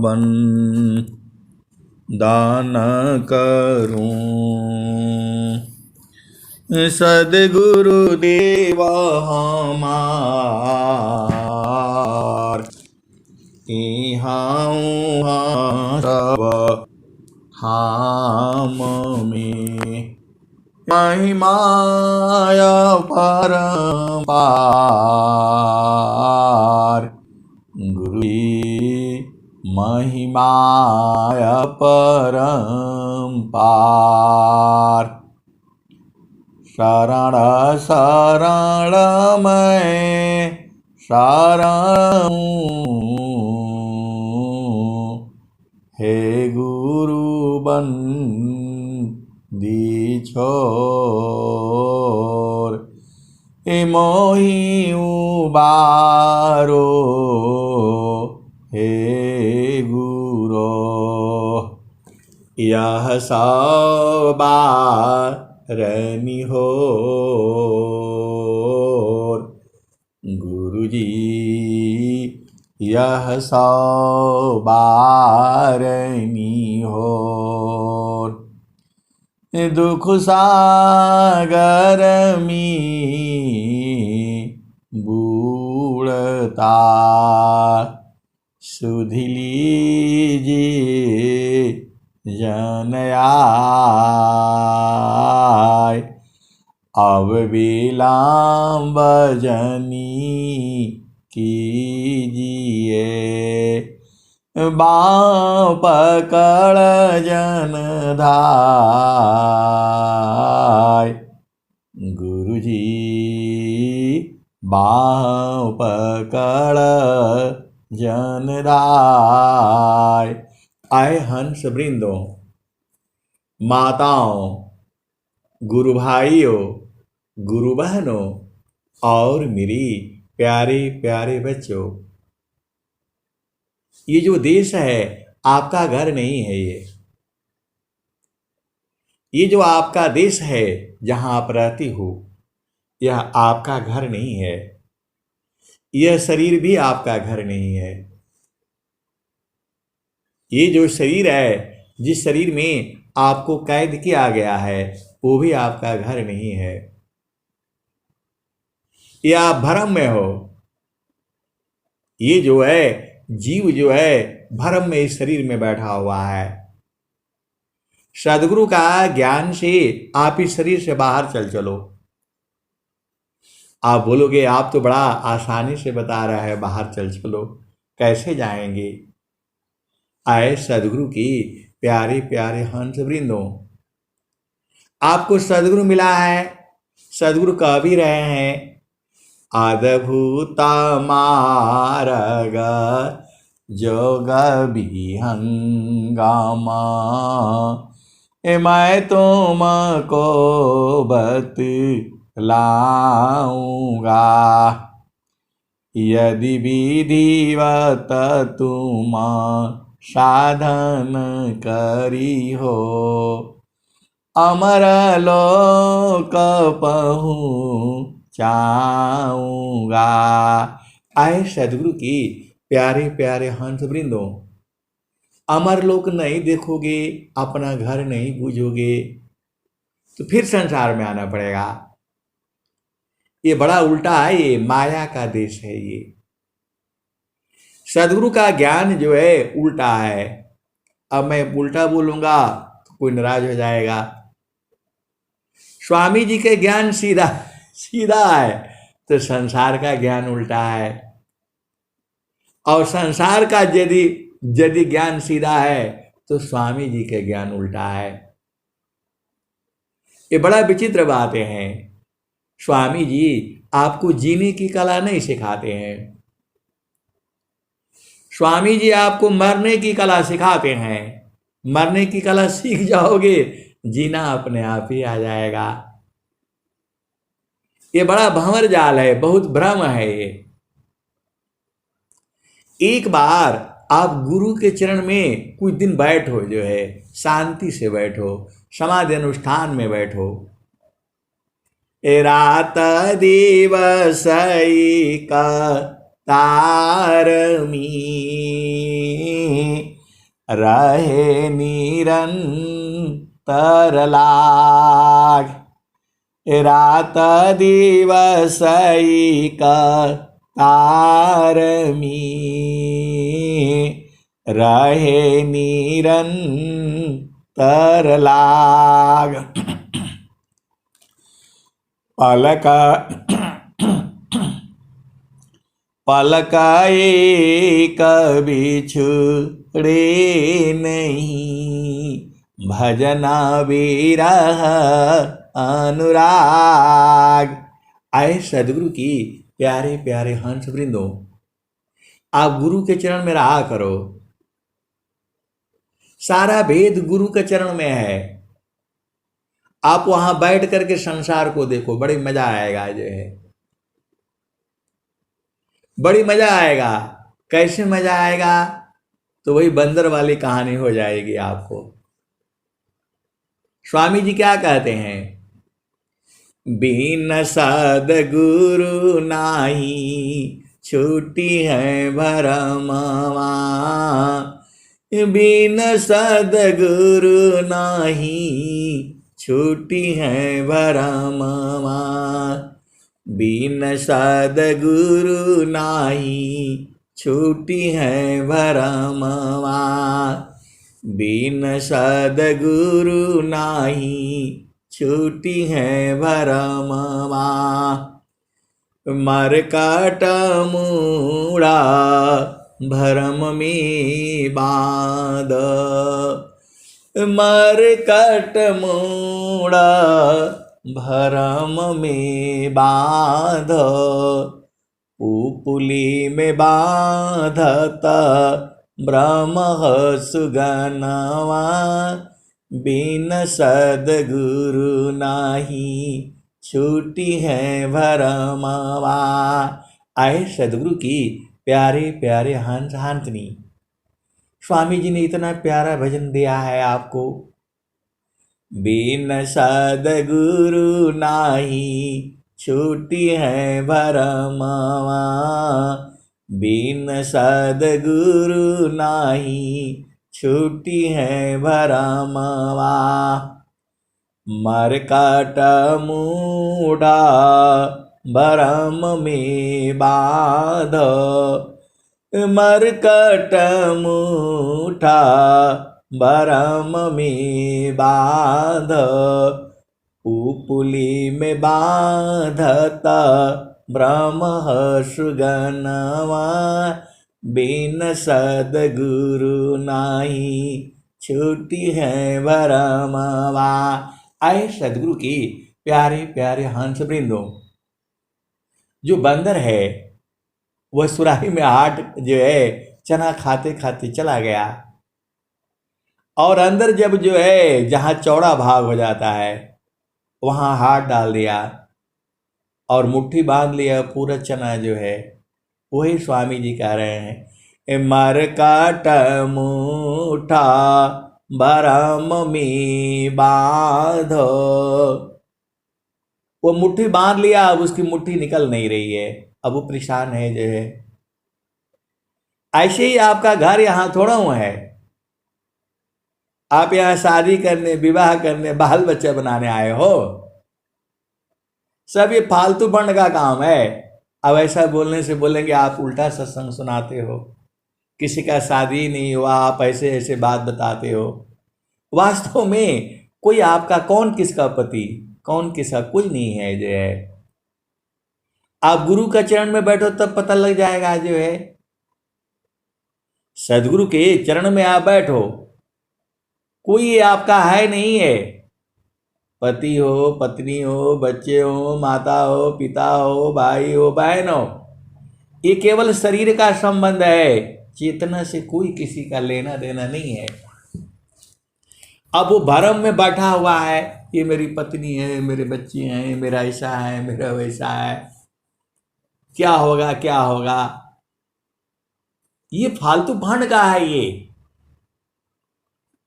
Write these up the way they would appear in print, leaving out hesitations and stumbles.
बन दान करूं। सद्गुरु देव हमार इहाँ सब धाम में महिमाय परम्पार। गुरु महिमाय परम्पार। शरण शरण मैं शरण हे गुरु बंदी छोर। हे मोहि उबारो हे गुरो। यह सब बारनी होर। गुरुजी यह सब बारनी होर। दुख सागर में बूढ़ता सुध लीजिए जन आय। अब विलम्ब जनी कीजिए बाँह पकड़ जन धाय। गुरुजी बाँह पकड़ जन धाय। आए हंस वृंदों, माताओं, गुरु भाइयों, गुरु बहनों और मेरी प्यारे प्यारे बच्चों, ये जो देश है आपका घर नहीं है। ये जो आपका देश है जहां आप रहती हो, यह आपका घर नहीं है। यह शरीर भी आपका घर नहीं है। ये जो शरीर है, जिस शरीर में आपको कैद किया गया है, वो भी आपका घर नहीं है। या आप भ्रम में हो। ये जो है जीव जो है भ्रम में इस शरीर में बैठा हुआ है। सद्गुरु का ज्ञान से आप इस शरीर से बाहर चलो। आप बोलोगे आप तो बड़ा आसानी से बता रहा है बाहर चलो, कैसे जाएंगे? आए सद्गुरु की प्यारे प्यारे हंस वृंदों, आपको सद्गुरु मिला है। सद्गुरु कह भी रहे हैं अद्भुत मार्ग जोग विहंगमा। मैं तुमको बतलाऊंगा यदि विधिवत तुम साधन करी हो। अमर लोक पहुँचाऊंगा। आए सद्गुरु की प्यारे प्यारे हंस वृंदों, अमर लोक नहीं देखोगे, अपना घर नहीं बूझोगे, तो फिर संसार में आना पड़ेगा। ये बड़ा उल्टा है, ये माया का देश है। ये सद्गुरु का ज्ञान जो है उल्टा है। अब मैं उल्टा बोलूंगा तो कोई नाराज हो जाएगा। स्वामी जी के ज्ञान सीधा सीधा है, तो संसार का ज्ञान उल्टा है। और संसार का यदि ज्ञान सीधा है तो स्वामी जी के ज्ञान उल्टा है। ये बड़ा विचित्र बातें हैं। स्वामी जी आपको जीने की कला नहीं सिखाते हैं। स्वामी जी आपको मरने की कला सिखाते हैं। मरने की कला सीख जाओगे, जीना अपने आप ही आ जाएगा। ये बड़ा भंवर जाल है, बहुत भ्रम है ये। एक बार आप गुरु के चरण में कुछ दिन बैठो, जो है शांति से बैठो, समाधि अनुष्ठान में बैठो। रात दिवस का तारमी रहे निरंतर लाग, रात दिवस तारमी, रहे निरंतर लाग। पलक पलक एक बिछुड़े नहीं, भजना विरह अनुराग। आए सदगुरु की प्यारे प्यारे हंस वृंदो, आप गुरु के चरण में रहा करो। सारा भेद गुरु के चरण में है। आप वहां बैठ करके संसार को देखो, बड़ी मजा आएगा। जो है बड़ी मजा आएगा। कैसे मजा आएगा? तो वही बंदर वाली कहानी हो जाएगी आपको। स्वामी जी क्या कहते हैं? बिन सद्गुरु नाही, छूटी है भरमवा। बिन सद्गुरु नाही, छूटी है भरमवा। बिन सद्गुरु नाही, छूटी है भरमवा। बिन सद्गुरु नाही, छूटी है भरमवा। मरकट मूढ़ा भरम में बांध, मरकट मूढ़ा भरम में बांध। पुपुली में बांधत ब्रह्म सुगनवा। बिन सद्गुरु नाही, छूटी है भरमवा। आए सद्गुरु की प्यारे प्यारे हंस हंसनी। स्वामी जी ने इतना प्यारा भजन दिया है आपको। बिन सद्गुरु नाही, छूटी है भरमवा। बिन सद्गुरु नाही, छूटी है भरमवा। मरकट मूढ़ा भरम में बांध, मरकट मूढ़ा भरम में बांध। पुपुली में बांधत ब्रह्म सुगनवा। बिन सद्गुरु नाही, छूटी है भरमवा। आए सद्गुरु की प्यारे प्यारे हंस वृंदों। जो बंदर है वह सुराही में हाथ जो है चना खाते खाते चला गया, और अंदर जब जो है जहां चौड़ा भाग हो जाता है वहां हाथ डाल दिया और मुट्ठी बांध लिया। पूरा चना जो है वही स्वामी जी कह रहे हैं। मरकट मुठा भरम में बांध। वो मुट्ठी बांध लिया, अब उसकी मुट्ठी निकल नहीं रही है, अब वो परेशान है जो है। ऐसे ही आपका घर यहां थोड़ा हुआ है। आप यहां शादी करने, विवाह करने, बाल बच्चे बनाने आए हो। सब ये फालतू फंड का काम है। अब ऐसा बोलने से बोलेंगे आप उल्टा सत्संग सुनाते हो, किसी का शादी नहीं हुआ, आप ऐसे ऐसे बात बताते हो। वास्तव में कोई आपका कौन किसका पति, कौन किसका, कोई नहीं है जो है। आप गुरु का चरण में बैठो तब पता लग जाएगा जो है। सदगुरु के चरण में आप बैठो, कोई आपका है नहीं है। पति हो, पत्नी हो, बच्चे हो, माता हो, पिता हो, भाई हो, बहन हो, ये केवल शरीर का संबंध है। चेतना से कोई किसी का लेना देना नहीं है। अब वो भरम में बैठा हुआ है, ये मेरी पत्नी है, मेरे बच्चे हैं, मेरा ऐसा है, मेरा वैसा है, क्या होगा क्या होगा। ये फालतू भांड का है ये।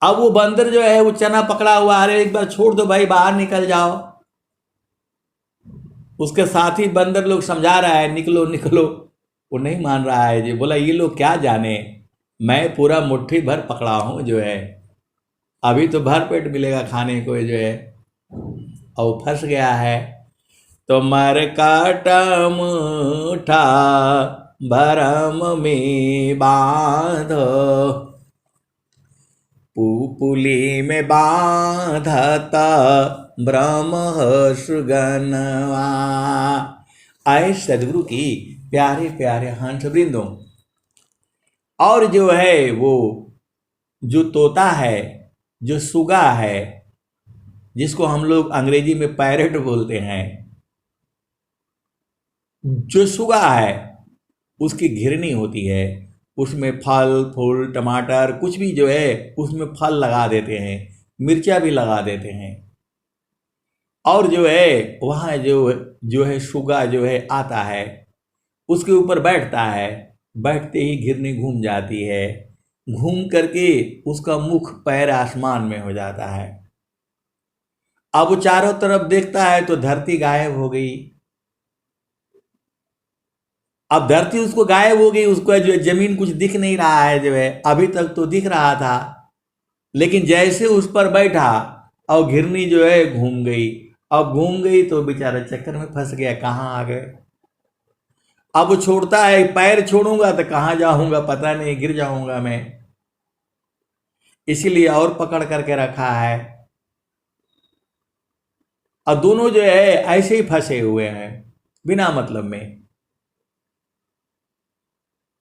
अब वो बंदर जो है वो चना पकड़ा हुआ, अरे एक बार छोड़ दो भाई, बाहर निकल जाओ। उसके साथी बंदर लोग समझा रहा है निकलो निकलो, वो नहीं मान रहा है जी। बोला ये लोग क्या जाने, मैं पूरा मुट्ठी भर पकड़ा हूँ जो है, अभी तो भर पेट मिलेगा खाने को जो है, और फंस गया है। तो मर काटा मुठा भरम में बांधो, पुपुली में बांधता ब्रह्म सुगनवा। आए सदगुरु की प्यारे प्यारे हंस वृंदों, और जो है वो जो तोता है, जो सुगा है, जिसको हम लोग अंग्रेजी में पैरट बोलते हैं, जो सुगा है उसकी घिरनी होती है, उसमें फल फूल टमाटर कुछ भी जो है उसमें फल लगा देते हैं, मिर्चा भी लगा देते हैं। और जो है वहाँ जो है सुगा जो है आता है, उसके ऊपर बैठता है, बैठते ही घिरनी घूम जाती है, घूम करके उसका मुख पैर आसमान में हो जाता है। अब वो चारों तरफ देखता है तो धरती गायब हो गई। अब धरती उसको गायब हो गई, उसको जो है जमीन कुछ दिख नहीं रहा है जो है, अभी तक तो दिख रहा था, लेकिन जैसे उस पर बैठा और घिरनी जो है घूम गई। अब घूम गई तो बेचारा चक्कर में फंस गया, कहाँ आ गए। अब वो छोड़ता है, पैर छोड़ूंगा तो कहाँ जाऊंगा पता नहीं, गिर जाऊंगा मैं, इसीलिए और पकड़ करके रखा है। और दोनों जो है ऐसे ही फंसे हुए हैं बिना मतलब में।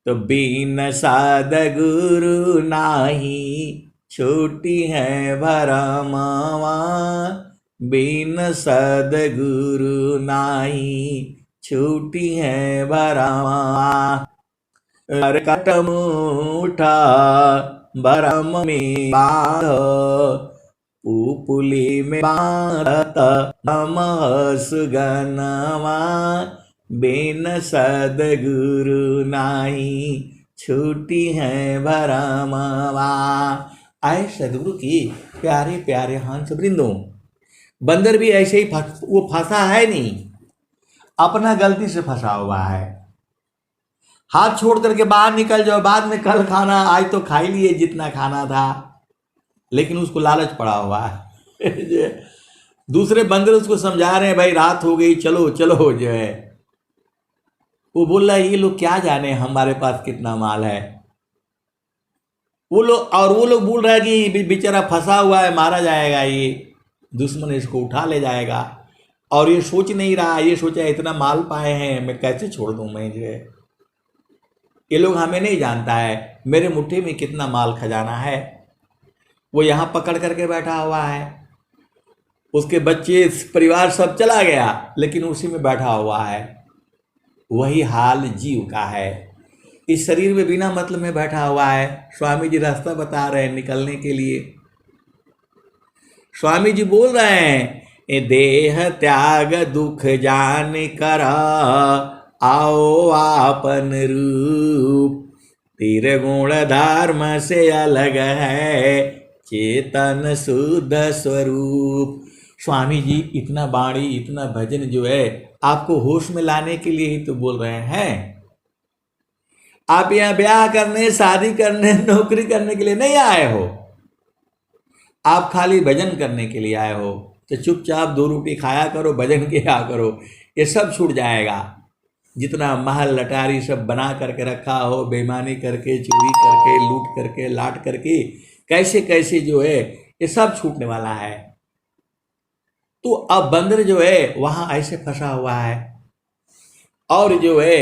तो बिन साध गुरु नाही छोटी है भरमावा, बिन सदगुरु नाही छूटी है भरमावा। हर कटम उठा भरम में बांध, पुपुली में बांधत हम सुगनवा, बिन सदगुरु नाही छूटी है भरमवा। आए सदगुरु की प्यारे प्यारे हंस वृंदों, बंदर भी ऐसे ही वो फंसा है नहीं, अपना गलती से फंसा हुआ है। हाथ छोड़ करके बाहर निकल जाओ, बाद में कल खाना, आज तो खा ही लिए जितना खाना था, लेकिन उसको लालच पड़ा हुआ है। दूसरे बंदर उसको समझा रहे हैं भाई रात हो गई, चलो चलो जो है, वो बोल रहा है ये लोग क्या जाने हमारे पास कितना माल है। वो लोग बोल रहा है कि बेचारा फंसा हुआ है, मारा जाएगा, ये दुश्मन इसको उठा ले जाएगा। और ये सोच नहीं रहा, ये सोचा इतना माल पाए हैं मैं कैसे छोड़ दूं, मैं जो है, ये लोग हमें नहीं जानता है मेरे मुट्ठी में कितना माल खजाना है। वो यहाँ पकड़ करके बैठा हुआ है, उसके बच्चे परिवार सब चला गया, लेकिन उसी में बैठा हुआ है। वही हाल जीव का है, इस शरीर में बिना मतलब में बैठा हुआ है। स्वामी जी रास्ता बता रहे हैं निकलने के लिए। स्वामी जी बोल रहे हैं, देह त्याग दुख जान कर आओ आपन रूप, तीर गुण धर्म से अलग है चेतन शुद्ध स्वरूप। स्वामी जी इतना बाणी इतना भजन जो है आपको होश में लाने के लिए ही तो बोल रहे हैं। आप यहाँ ब्याह करने, शादी करने, नौकरी करने के लिए नहीं आए हो, आप खाली भजन करने के लिए आए हो। तो चुपचाप 2 रोटी खाया करो, भजन किया करो, ये सब छूट जाएगा। जितना महल लटारी सब बना करके रखा हो, बेईमानी करके, चोरी करके, लूट करके, लाट करके, कैसे कैसे जो है ये सब छूटने वाला है। तो अब बंदर जो है वहां ऐसे फंसा हुआ है, और जो है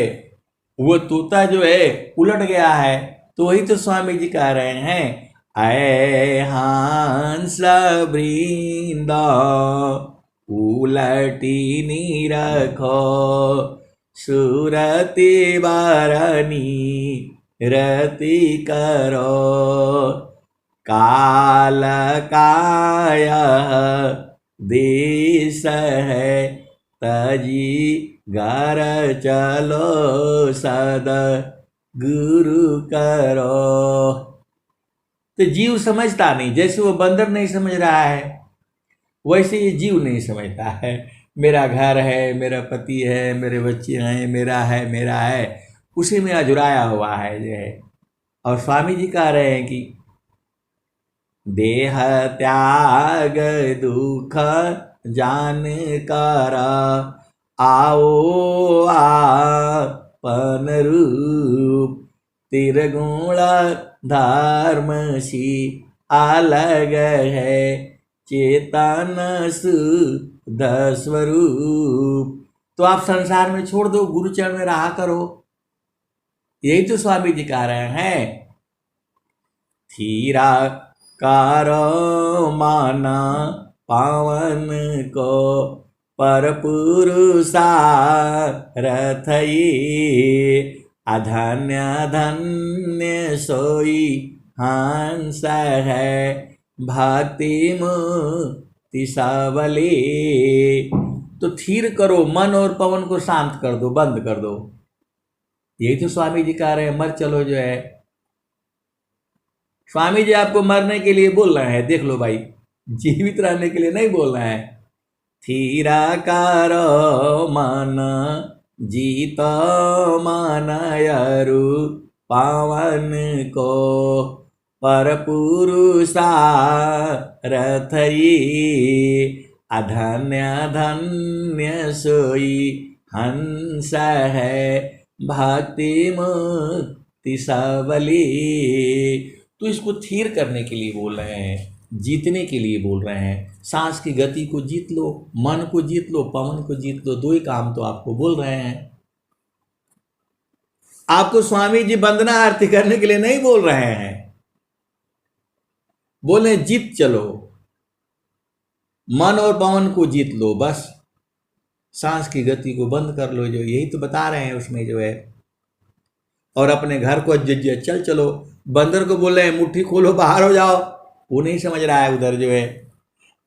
वो तोता जो है उलट गया है। तो वही तो स्वामी जी कह रहे हैं, आए हंस वृंद उलटी नी रखो, सुरति बारनी रति करो, काल काय देश है तजी घर चलो सद गुरु करो। तो जीव समझता नहीं, जैसे वो बंदर नहीं समझ रहा है वैसे ये जीव नहीं समझता है। मेरा घर है, मेरा पति है, मेरे बच्चे हैं, मेरा है, उसी में अजुराया हुआ है जो है। और स्वामी जी कह रहे हैं कि देह त्याग दुख जान कर आओ आपन रूप तिरगुण धर्मसी अलग है चेतन शुद्ध स्वरूप। तो आप संसार में छोड़ दो, गुरु चरण में रहा करो। यही तो स्वामी जी कह रहे हैं। थीरा कारो माना पावन को पर पुरुषारथ ये अधन्य धन्य सोई हंस है भक्ति मुक्ति सबले। तो थीर करो, मन और पवन को शांत कर दो, बंद कर दो। यही तो स्वामी जी कह रहे हैं। मर चलो जो है, स्वामी जी आपको मरने के लिए बोल रहे हैं। देख लो भाई, जीवित रहने के लिए नहीं बोल रहे हैं। थीरा करो मन जीत मानयरु पावन को पर पुरुषारथ ये अधन्य धन्य सोई हंस है भक्ति मुक्ति सबली। तो इसको थीर करने के लिए बोल रहे हैं, जीतने के लिए बोल रहे हैं। सांस की गति को जीत लो, मन को जीत लो, पवन को जीत लो। दो ही काम तो आपको बोल रहे हैं। आपको स्वामी जी वंदना आरती करने के लिए नहीं बोल रहे हैं, बोले जीत चलो, मन और पवन को जीत लो, बस सांस की गति को बंद कर लो। जो यही तो बता रहे हैं उसमें जो है। और अपने घर को चल चलो। बंदर को बोल रहे हैं मुट्ठी खोलो, बाहर हो जाओ, वो नहीं समझ रहा है उधर जो है।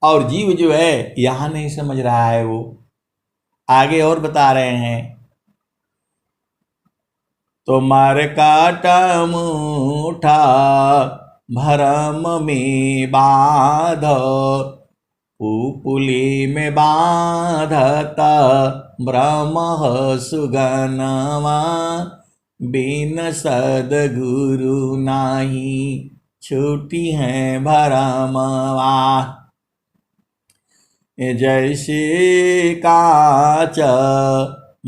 और जीव जो है यहां नहीं समझ रहा है। वो आगे और बता रहे हैं, तो मार काटा मुठा भरम में बाध पुपुली में बाधता ब्रह्म सुगनवा बिन सदगुरु नाही छूटी है भरमवा। जैसे काच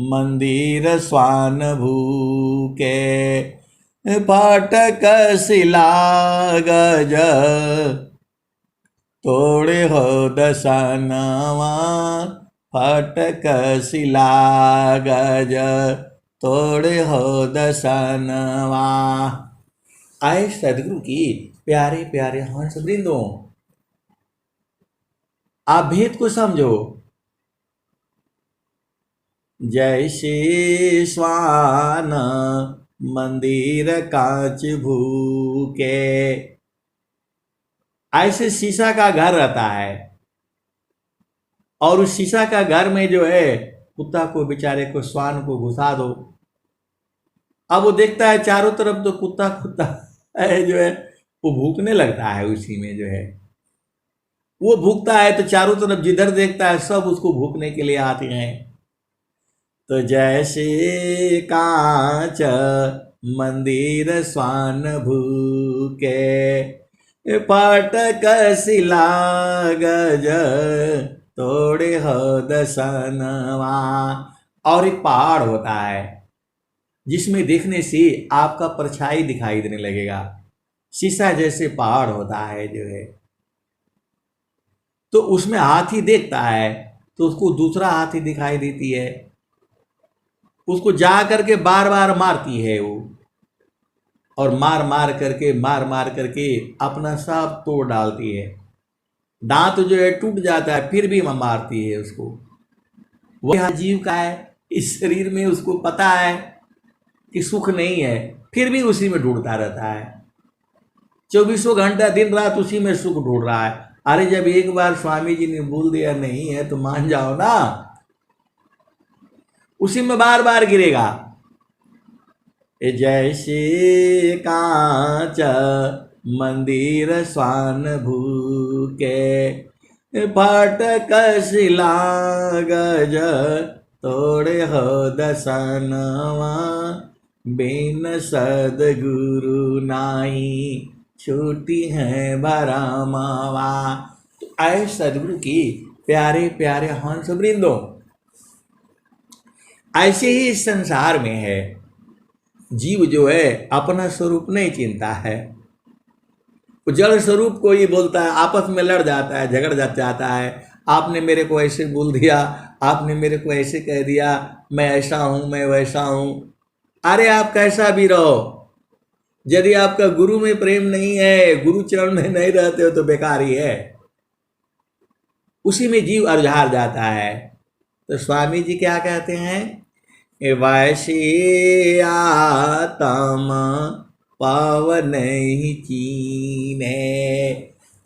मंदिर स्वान भूके फाटक शिला गज तोड़े हो दशनवा फाटक शिला गज तोड़े हो दशनवा। आए सदगुरु की प्यारे प्यारे हंस वृंदों, आप भेद को समझो। जैसे स्वान मंदिर कांच भूके, ऐसे शीशा का घर रहता है और उस शीशा का घर में जो है कुत्ता को बेचारे को स्वान को घुसा दो। अब वो देखता है चारों तरफ तो कुत्ता कुत्ता है जो है, वो भूखने लगता है उसी में जो है। वो भूखता है तो चारों तरफ जिधर देखता है सब उसको भूखने के लिए आते हैं। तो जैसे कांच मंदिर स्वान भूके फाटक शिला गज तोड़े हो दशनवा। और एक पहाड़ होता है जिसमें देखने से आपका परछाई दिखाई देने लगेगा। शीशा जैसे पहाड़ होता है जो है, तो उसमें हाथी देखता है तो उसको दूसरा हाथी दिखाई देती है, उसको जा करके बार बार मारती है वो, और मार मार करके अपना सब तोड़ डालती है। दांत जो है टूट जाता है फिर भी मारती है उसको। वह जीव का है, इस शरीर में उसको पता है कि सुख नहीं है, फिर भी उसी में ढूंढता रहता है। 24 घंटा दिन रात उसी में सुख ढूंढ रहा है। अरे जब एक बार स्वामी जी ने बोल दिया नहीं है तो मान जाओ ना, उसी में बार बार गिरेगा। जैसे कांच मंदिर स्वान भूके फाटक शिला गज तोड़े हो दशनवा बिन सदगुरु नाही, छूटी है भरमावा। तो आए सदगुरु की प्यारे प्यारे हंस वृंदो, ऐसे ही इस संसार में है, जीव जो है अपना स्वरूप नहीं चिंता है। जड़ स्वरूप को ही बोलता है, आपस में लड़ जाता है, झगड़ जाता है। आपने मेरे को ऐसे बोल दिया, आपने मेरे को ऐसे कह दिया, मैं ऐसा हूं, मैं वैसा हूं। अरे आप कैसा भी रहो, यदि आपका गुरु में प्रेम नहीं है, गुरु चरण में नहीं रहते हो तो बेकार ही है। उसी में जीव अर्झार जाता है। तो स्वामी जी क्या कहते हैं, वैसे आत्म पावन ही चीने।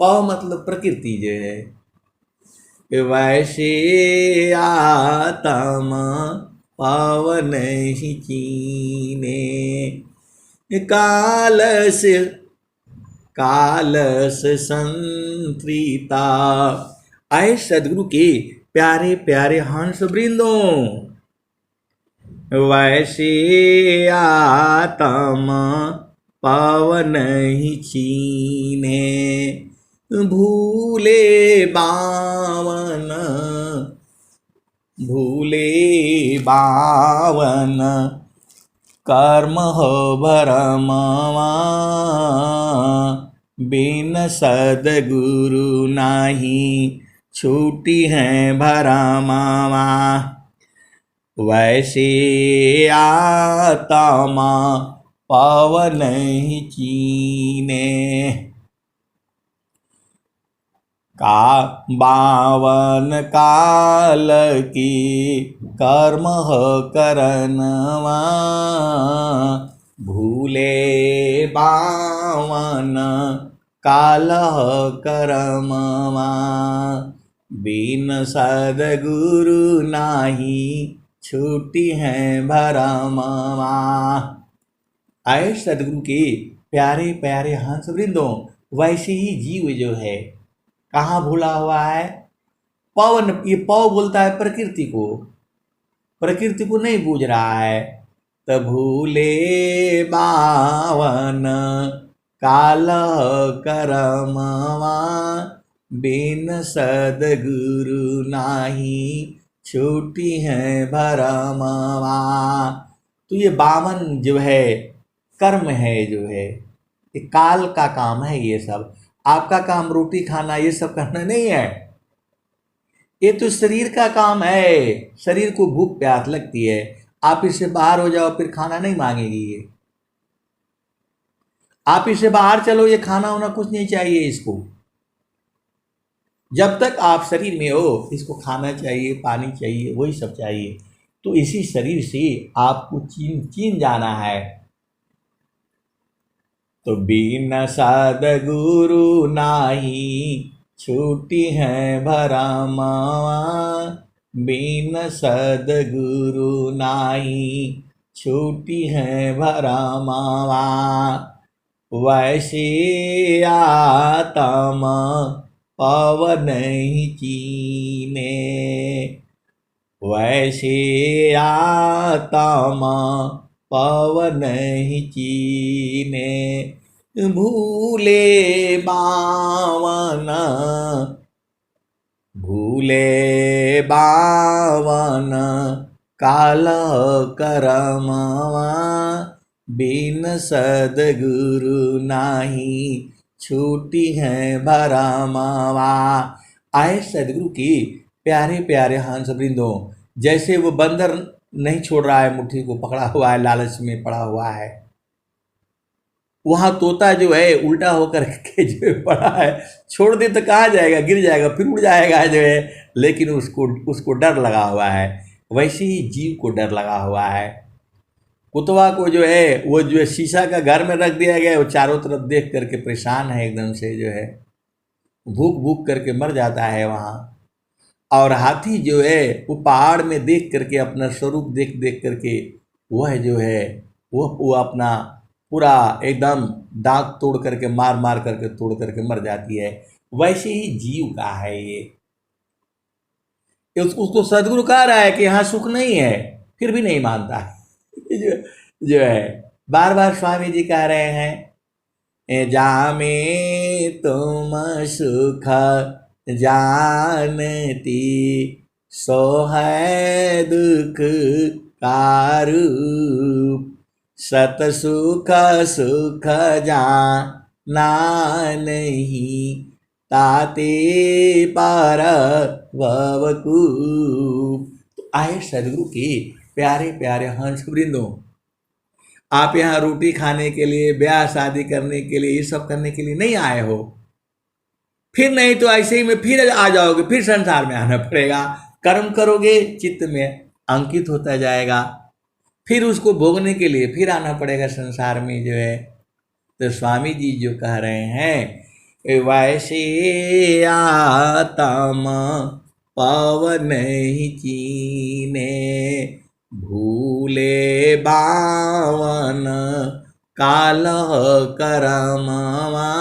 पाव मतलब प्रकृति जो है, वैसे आत्म पावन ही चीने। कालस कालस संतृता। आए सदगुरु के प्यारे प्यारे हंस वृंदों, वैसे आत्म पावन ही चीने। भूले बावन भूले बावन, कर्म हो भरमावा। बिन सदगुरु नाही, छूटी है भरमावा। वैसे आत्मा पावन ही चीने। का बावन काल की कर्म हो करनवा। भूले बावन काल हो कर्मवा। बिन सदगुरु नाही, छूटी है भरमावा। आए सदगुरु के प्यारे प्यारे हंस वृंदों, वैसे ही जीव जो है कहाँ भूला हुआ है, पवन। ये पव बोलता है प्रकृति को, प्रकृति को नहीं बूझ रहा है। तो भूले बावन काल करमवा। बिन सदगुरु नाही, छूटी है भरमवा। तो ये बावन जो है कर्म है, जो है ये काल का काम है। ये सब आपका काम रोटी खाना ये सब करना नहीं है, ये तो शरीर का काम है। शरीर को भूख प्यास लगती है, आप इससे बाहर हो जाओ फिर खाना नहीं मांगेगी ये। आप इससे बाहर चलो, ये खाना होना कुछ नहीं चाहिए इसको। जब तक आप शरीर में हो, इसको खाना चाहिए, पानी चाहिए, वही सब चाहिए। तो इसी शरीर से आपको चीन जाना है। तो बिन सदगुरु नाही, छूटी है भरमावा। बिन सदगुरु नाही, छूटी है भरमावा। वैसे आत्मा पावन ही चीने। वैसे आत्मा पावन ही चीने। भूले बावन भूले बावन काल करमवा। बिन सदगुरु नाही, छूटी है भरमावा। आए सदगुरु की प्यारे प्यारे हंस वृंदों, जैसे वो बंदर नहीं छोड़ रहा है, मुट्ठी को पकड़ा हुआ है, लालच में पड़ा हुआ है। वहां तोता जो है उल्टा होकर के जो पड़ा है, छोड़ दे तो कहाँ जाएगा, गिर जाएगा, फिर उड़ जाएगा जो है। लेकिन उसको डर लगा हुआ है। वैसे ही जीव को डर लगा हुआ है। कुतवा को जो है वो जो है शीशा का घर में रख दिया गया, वो चारों तरफ देख करके परेशान है एकदम से, जो है भूख भूख करके मर जाता है वहाँ। और हाथी जो है वो पहाड़ में देख करके, अपना स्वरूप देख देख करके वह जो है वो अपना पूरा एकदम दांत तोड़ करके, मार मार करके तोड़ करके मर जाती है। वैसे ही जीव का है ये उसको सदगुरु कह रहा है कि यहाँ सुख नहीं है, फिर भी नहीं मानता है। जो है बार बार स्वामी जी कह रहे हैं, जामे तुम सुख जानती, सो है दुख कारू, सत सुख सुख जाना नहीं, ताते पार ववकू। तो आए सदगुरु के प्यारे प्यारे हंस वृंदों, आप यहाँ रोटी खाने के लिए, ब्याह शादी करने के लिए, ये सब करने के लिए नहीं आए हो। फिर नहीं तो ऐसे ही में फिर आ जाओगे, फिर संसार में आना पड़ेगा। कर्म करोगे, चित्त में अंकित होता जाएगा, फिर उसको भोगने के लिए फिर आना पड़ेगा संसार में जो है। तो स्वामी जी जो कह रहे हैं, वैसे आत्म पवन ही चीने, भूले बावन काल करमवा,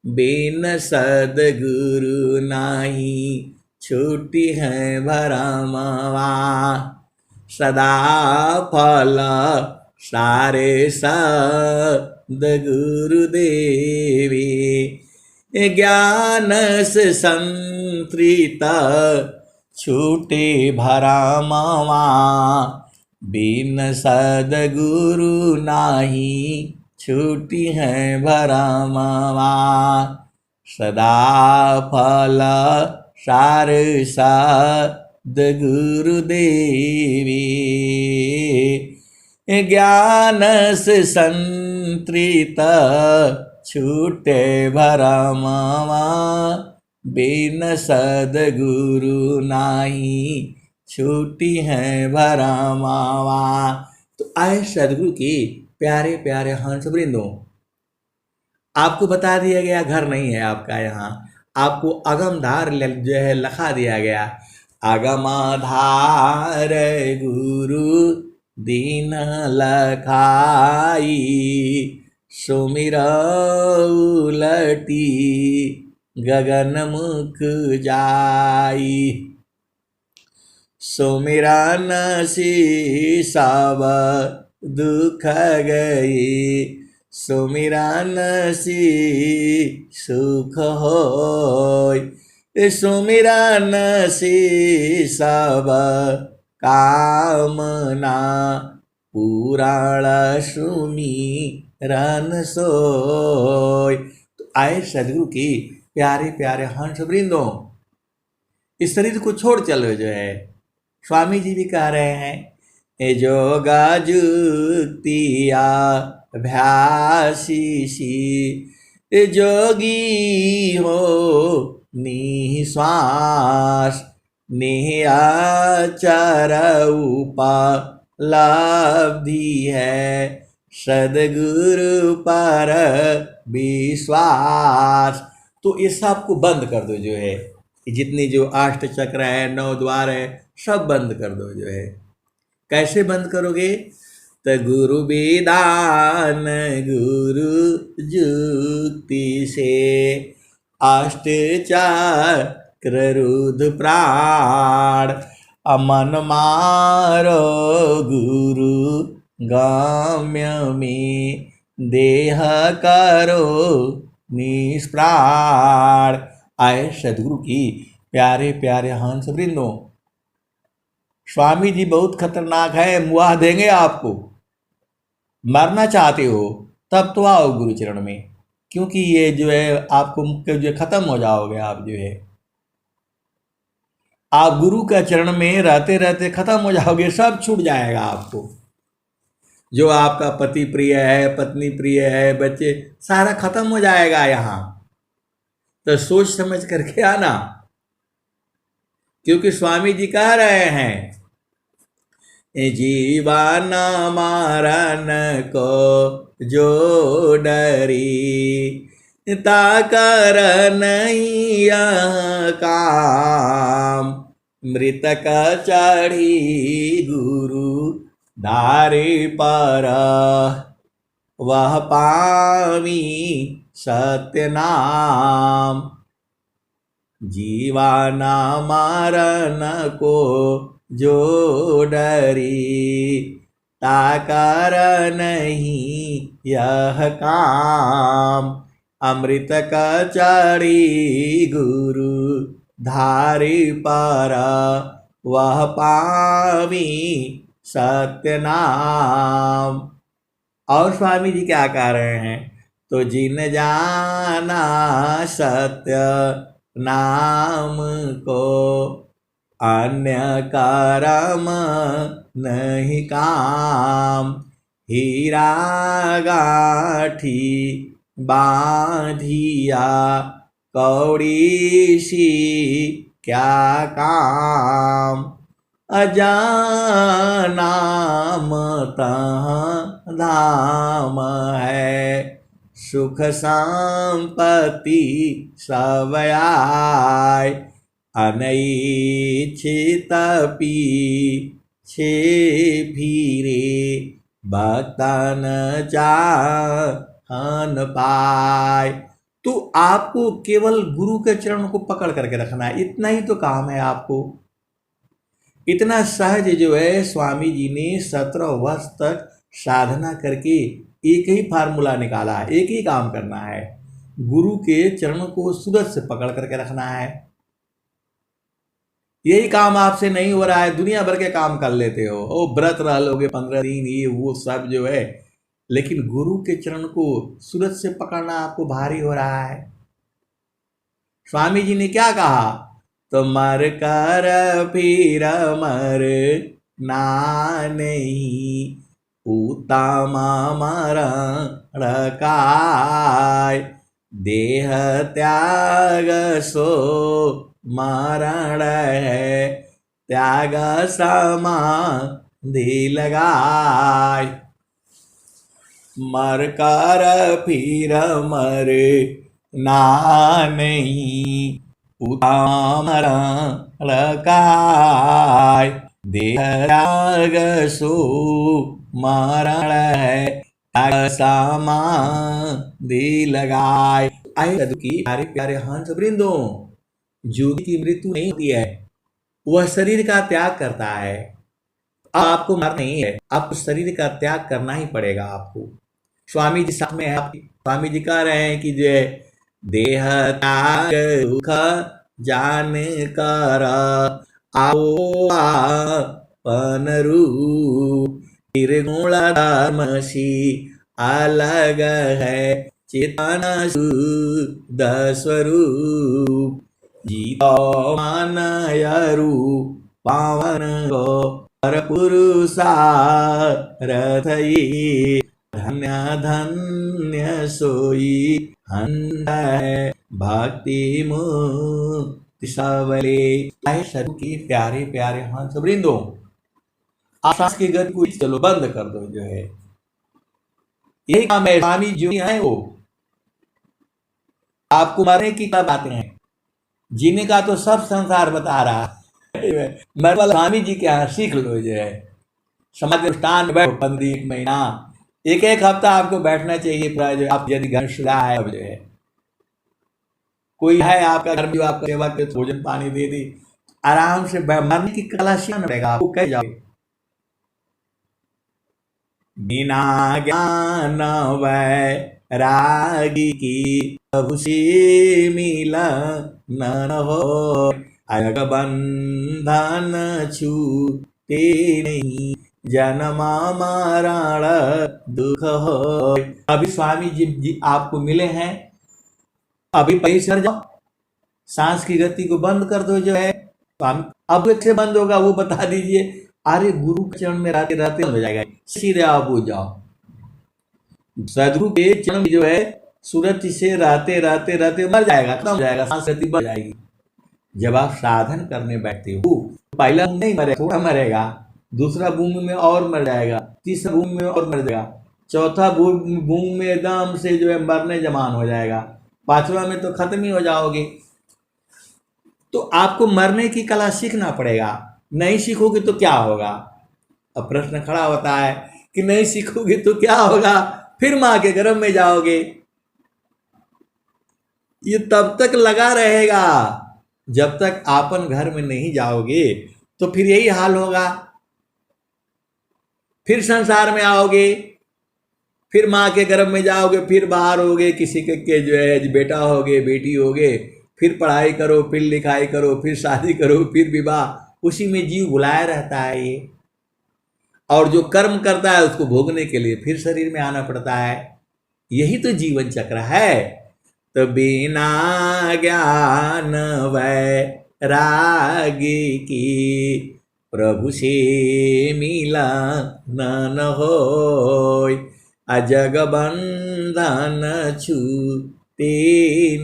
बिन सदगुरु नाही छूटी है भरमवा, सदा फल सारे सद्गुरु देवी, ज्ञान से संतृत छूटे भरमवा, बिन सद्गुरु नाही छूटी है भरमवा, सदा फल सार सद्गुरु देवी, ज्ञान से संतृत छूटे भरमवा, बिन सद्गुरु नाही छूटी है भरमवा। तो आए सद्गुरु की प्यारे प्यारे हंस वृंदों, आपको बता दिया गया घर नहीं है आपका यहाँ, आपको अगमधार जो है लखा दिया गया। अगमधार गुरु दीन लखाई, सुमिर उलटी गगन मुख जाई, सुमिरन सी सब दुख गई, सुमिरन सी सुख होय, सुमिरन सी सब कामना, पुराण सुमिरन सोय। तो आए सदगुरु की प्यारे प्यारे हंस वृंदों, इस शरीर को छोड़ चलो जो है। स्वामी जी भी कह रहे हैं, जोगा जुक्तिया भ्यासीसी, जोगी हो निश्वास, निहाचर उपलब्धि है, सदगुरु पर विश्वास। तो ये सब को बंद कर दो जो है, जितनी जो अष्ट चक्र है, 9 द्वार है, सब बंद कर दो जो है। कैसे बंद करोगे? तो गुरु विधान गुरु जुक्ति से, अष्ट चक्र रुद्र प्राण, अमन मारो गुरु गम्य में, देह करो निष्प्राण। आए सदगुरु की प्यारे प्यारे हंस वृंदों, स्वामी जी बहुत खतरनाक है, मुआ देंगे आपको। मरना चाहते हो तब तो आओ गुरु चरण में, क्योंकि ये जो है आपको मुख्य जो खत्म हो जाओगे आप जो है, आप गुरु का चरण में रहते रहते खत्म हो जाओगे, सब छूट जाएगा आपको। जो आपका पति प्रिय है, पत्नी प्रिय है, बच्चे, सारा खत्म हो जाएगा यहाँ। तो सोच समझ करके आना, क्योंकि स्वामी जी कह रहे हैं, जीवन मरण को जो डरी, ताकर नहीं यह काम, मृतक चढ़ी गुरु धारे पर, वह पावी सत्य नाम। जीवन मरण को जो डरी, ताकर नहीं यह काम। अमृत कचड़ी गुरु धारी पर, वह पावी सत्य नाम। और स्वामी जी क्या कह रहे हैं, तो जिन जाना सत्य नाम को, अन्य कर्म नहीं काम। हीरा गाठी बांधिया कौड़ी सी क्या काम। अजानाम तहाँ धाम है, सुख संपत्ति सब आए। अनैच्छित पीछे फिरे, भक्तन चाहन पाए। तो आपको केवल गुरु के चरण को पकड़ करके रखना है, इतना ही तो काम है आपको। इतना सहज जो है स्वामी जी ने 17 वर्ष तक साधना करके एक ही फार्मूला निकाला है, एक ही काम करना है, गुरु के चरण को सूरज से पकड़ करके रखना है। यही काम आपसे नहीं हो रहा है, दुनिया भर के काम कर लेते हो, ओ व्रत रह लोगे 15 दिन, ये वो सब जो है, लेकिन गुरु के चरण को सूरज से पकड़ना आपको भारी हो रहा है। स्वामी जी ने क्या कहा, तो मर कर फिर मर ना नहीं, उत्तम मरण काय। देह त्याग सो मरण है, त्याग समाधि लगाय। मर कर फिर मर ना नहीं, उत्तम मरण काय। देह त्याग सो मरण है, त्याग समाधि लगाय। आए साधु की प्यारे प्यारे हंस वृंदों, योगी की मृत्यु नहीं होती है, वह शरीर का त्याग करता है। आपको मरना नहीं है, आपको शरीर का त्याग करना ही पड़ेगा आपको। स्वामी जी साथ में है आपकी, स्वामी जी कह रहे हैं कि जो देह त्याग दुख जान कर, आओ आपन रूप। निर्गुण धर्म सी अलग है, चेतन शुद्ध स्वरूप। जीतो मानयरु पावन गो, पर पुरुषारथ ये। धन्य धन्य सोई हंड है, भक्ति मुक्ति सबले। आए सरू की प्यारे प्यारे हंस वृंदों, आकाश की गति को चलो बंद कर दो, जो है यही काम है। स्वामी जो है वो आपको मरने की क्या बातें हैं, जीने का तो सब संसार बता रहा है। मरने वाला स्वामी जी के यहाँ सीख लो, जो है समाधि अनुष्ठान में बैठो 15 महीना, एक हफ्ता आपको बैठना चाहिए। आप यदि घर शुदा है, अब जो है कोई है आपका घर में जो आपका सेवा के भोजन पानी दे दी, आराम से मरने की कला सीखना पड़ेगा आपको। कह जाओ बिना ज्ञान वैरागी की प्रभु से मिला न हो, अग बंधन छूटे नहीं, जन्म मरण दुख हो। अभी स्वामी जी आपको मिले हैं, अभी पैसे जाओ, सांस की गति को बंद कर दो, जो है अब कैसे बंद होगा वो बता दीजिए। अरे गुरु के चरण में रहते रहते हो जाएगा, सीधे आप हो जाओ। सदगुरु के चरण में जो है सूरज से रहते रहते रहते मर जाएगा, खत्म हो जाएगा, सांस गति बढ़ जाएगी। जब आप साधन करने बैठते हो, पहला नहीं मरेगा, थोड़ा मरेगा, दूसरा बूम में और मर जाएगा, तीसरा बूम में और मर जाएगा, चौथा बूम में एकदम से जो है मरने जमान हो जाएगा, पांचवा में तो खत्म ही हो जाओगे। तो आपको मरने की कला सीखना पड़ेगा, नहीं सीखोगे तो क्या होगा। अब प्रश्न खड़ा होता है कि नहीं सीखोगे तो क्या होगा, फिर मां के गर्भ में जाओगे। ये तब तक लगा रहेगा जब तक आपन घर में नहीं जाओगे, तो फिर यही हाल होगा। फिर संसार में आओगे, फिर माँ के गर्भ में जाओगे, फिर बाहर होगे, किसी के जो है बेटा होगे, बेटी होगे, फिर पढ़ाई करो, फिर लिखाई करो, फिर शादी करो, फिर विवाह, उसी में जीव भुलाया रहता है ये। और जो कर्म करता है उसको भोगने के लिए फिर शरीर में आना पड़ता है। यही तो जीवन चक्र है। तो बिना ज्ञान वैरागी की प्रभु से मिला न होय, अजग बंधन छूटे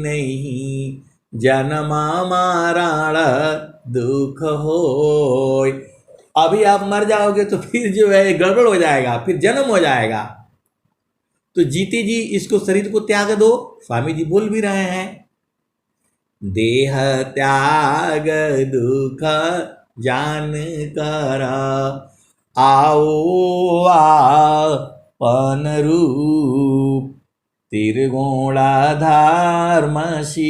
नहीं, जन्मा मरण दुख होय। अभी आप मर जाओगे तो फिर जो है गड़बड़ हो जाएगा, फिर जन्म हो जाएगा। तो जीते जी इसको शरीर को त्याग दो। स्वामी जी बोल भी रहे हैं, देह त्याग दुख जान कर, आओ आपन रूप, त्रिगुणा धर्मसी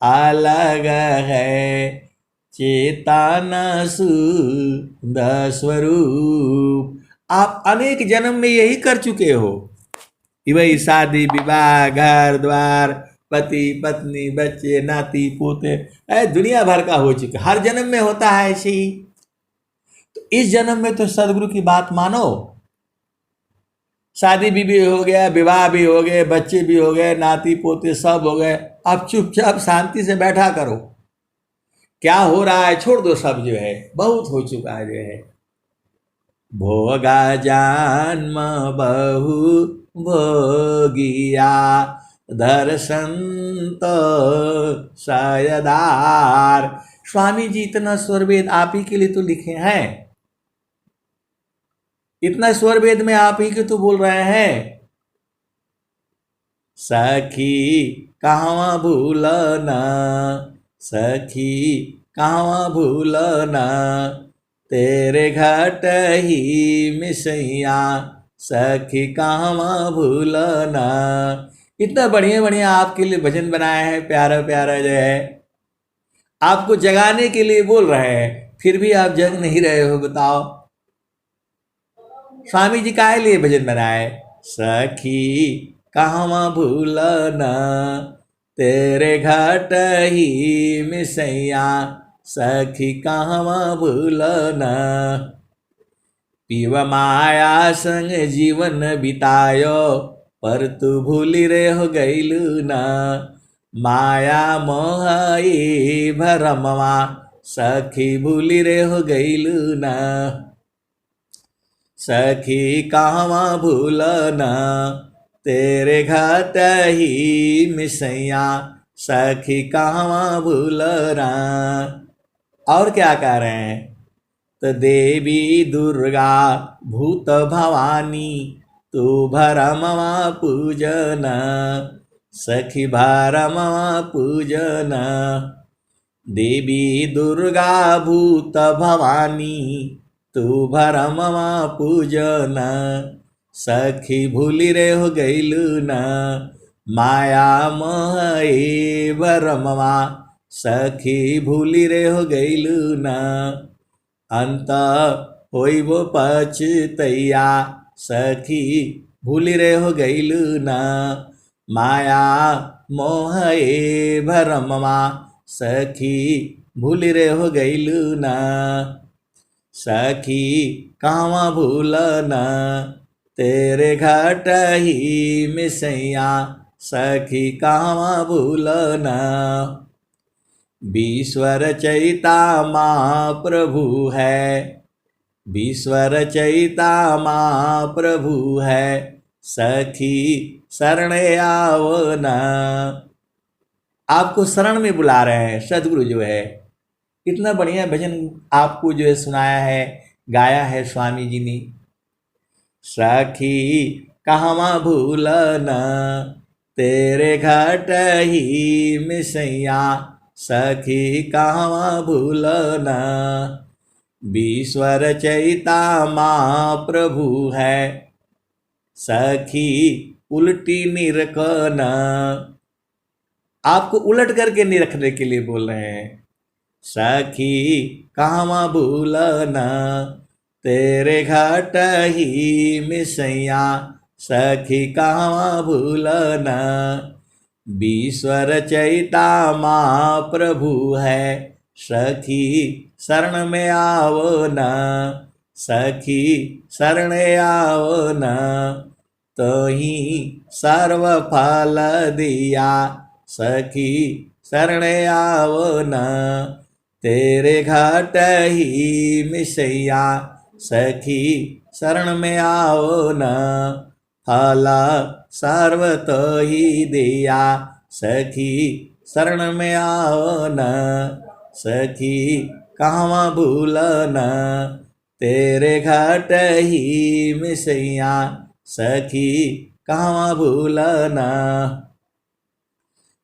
अलग है, चेतन शुद्ध स्वरूप। आप अनेक जन्म में यही कर चुके हो, वही शादी विवाह, घर द्वार, पति पत्नी, बच्चे नाती पोते, दुनिया भर का हो चुका, हर जन्म में होता है ऐसे ही। तो इस जन्म में तो सदगुरु की बात मानो। शादी भी हो गया, विवाह भी हो गए, बच्चे भी हो गए, नाती पोते सब हो गए, अब चुपचाप शांति से बैठा करो। क्या हो रहा है छोड़ दो, सब जो है बहुत हो चुका है जो है। भोगा जन्म बहु भोगिया, दर्शन तो सायदार। स्वामी जी इतना स्वर वेद आप ही के लिए तो लिखे हैं, इतना स्वर वेद में आप ही के तो बोल रहे हैं। सखी कहवा भूलना, सखी कहवा भूलना, तेरे घट ही मिसैया, सखी कहवा भूलना। इतना बढ़िया बढ़िया आपके लिए भजन बनाए हैं, प्यारा प्यारा जो है, आपको जगाने के लिए बोल रहे हैं, फिर भी आप जग नहीं रहे हो। बताओ स्वामी जी काहे लिए भजन बनाए। सखी कहवा भूलना, तेरे घट ही मिसैया, सखी कहवा भूलना। पीव माया संग जीवन बितायो, पर तू भूली रे हो गईलू ना, माया मोहई भरमवा, सखी भूली रे हो गईलू ना। सखी कहवा भूलना, तेरे घट ही मिसैया, सखी कहवा भूलना। और क्या कह रहे हैं, तो देवी दुर्गा भूत भवानी, तू भरमवा पूजना, सखी भरमवा पूजना। देवी दुर्गा भूत भवानी, तू भरमवा पूजना, सखी भूली रे हो गईलू ना, माया मोहे भरमवा, सखी भूली रे हो गईलू ना। अंत होई वो पछतैया, सखी भूली रे हो गईलू ना, माया मोहे भरमवा, सखी भूली रे हो गईलू ना। सखी कहवा भूलना, तेरे घट ही मिसैया, सखी कहवा भूलना। विश्वर चैता माँ प्रभु है, विश्वर चैता माँ प्रभु है, सखी शरण आवना। आपको शरण में बुला रहे हैं सदगुरु जो है। इतना बढ़िया भजन आपको जो है सुनाया है, गाया है स्वामी जी ने। सखी कहवा भूलना, तेरे घट ही मिसैया, सखी कहवा भूलना। विश्वर चैता माँ प्रभु है, सखी उल्टी निरखना। आपको उलट करके निरखने के लिए बोल रहे हैं। सखी कहवा भूलना, तेरे घाट ही मिसैया सखी कहाँ भूलना। विश्वर चैता माँ प्रभु है सखी शरण में आओ न। सखी शरण आओ न तो ही सर्व फल दिया। सखी शरण आओ न तेरे घाट ही मिसैया सखी शरण में आओ न। फल सर्व तो ही दिया सखी शरण में आओ न। सखी कहाँ भूलन तेरे घाट ही मिसैया सखी कहाँ भूलन।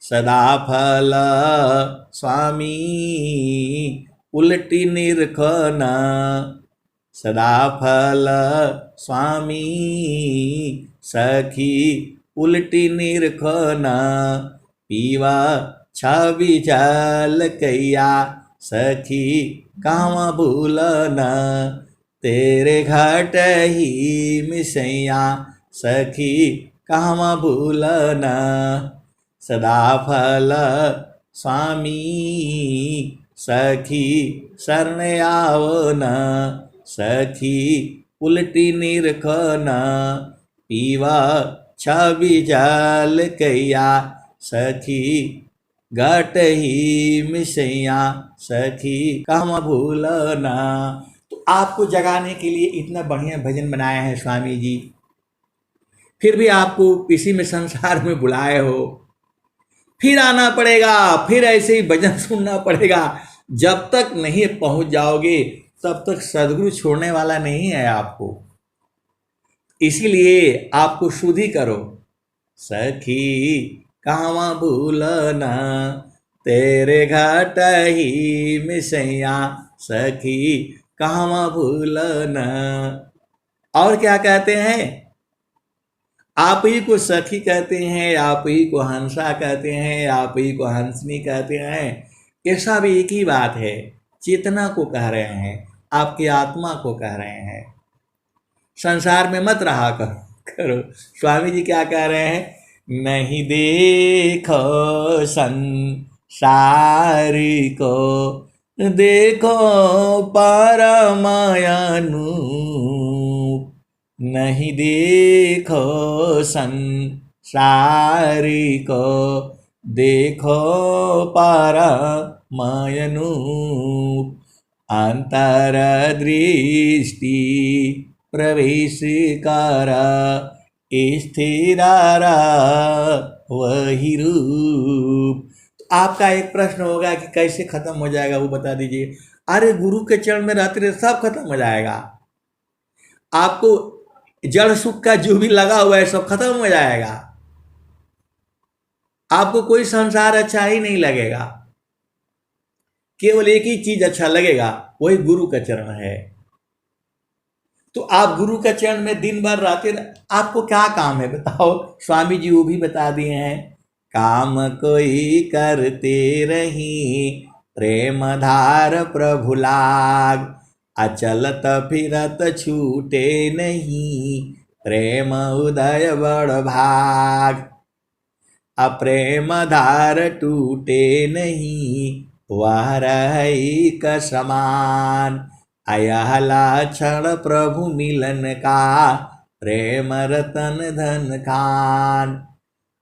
सदा फल स्वामी उल्टी निरखन। सदा फल स्वामी सखी उल्टी निरखन। पीवा छवि जल कैया सखी कहाँ भूलन तेरे घाट ही मिसैया सखी कहाँ भूलन। सदा फल स्वामी सखी शरण आओ न। सखी उल्टी निरखन पीवा छवि जल कैया सखी घाट ही मिसैया सखी कहाँ भूलना। तो आपको जगाने के लिए इतना बढ़िया भजन बनाया है स्वामी जी, फिर भी आपको इसी में संसार में बुलाए हो, फिर आना पड़ेगा, फिर ऐसे ही भजन सुनना पड़ेगा। जब तक नहीं पहुंच जाओगे तब तक सदगुरु छोड़ने वाला नहीं है आपको। इसीलिए आपको शुद्धि करो। सखी कहाँ भूलना तेरे घाट ही मिसैया सखी कहाँ भूलना। और क्या कहते हैं, आप ही को सखी कहते हैं, आप ही को हंसा कहते हैं, आप ही को हंसनी कहते हैं। ये सब एक ही बात है, चेतना को कह रहे हैं, आपकी आत्मा को कह रहे हैं। संसार में मत रहा करो। स्वामी जी क्या कह रहे हैं, नहीं देखो संसार को, देखो परमायानु। नहीं देखो संसार को, देखो परमायानु। अंतर दृष्टि प्रवेश कर स्थिरारा वही रूप। तो आपका एक प्रश्न होगा कि कैसे खत्म हो जाएगा, वो बता दीजिए। अरे गुरु के चरण में रहते रहते सब खत्म हो जाएगा। आपको जड़ सुख का जो भी लगा हुआ है सब खत्म हो जाएगा। आपको कोई संसार अच्छा ही नहीं लगेगा, केवल एक ही चीज अच्छा लगेगा, वही गुरु का चरण है। तो आप गुरु का चरण में दिन भर रहते, आपको क्या काम है बताओ। स्वामी जी वो भी बता दिए हैं, काम कोई करते रही प्रेम धार प्रभु लाग। अचलत फिरत छूटे नहीं प्रेम उदय बड़ भाग। अप्रेम धार टूटे नहीं वह रही का समान। अयहला क्षण प्रभु मिलन का प्रेम रतन धन खान।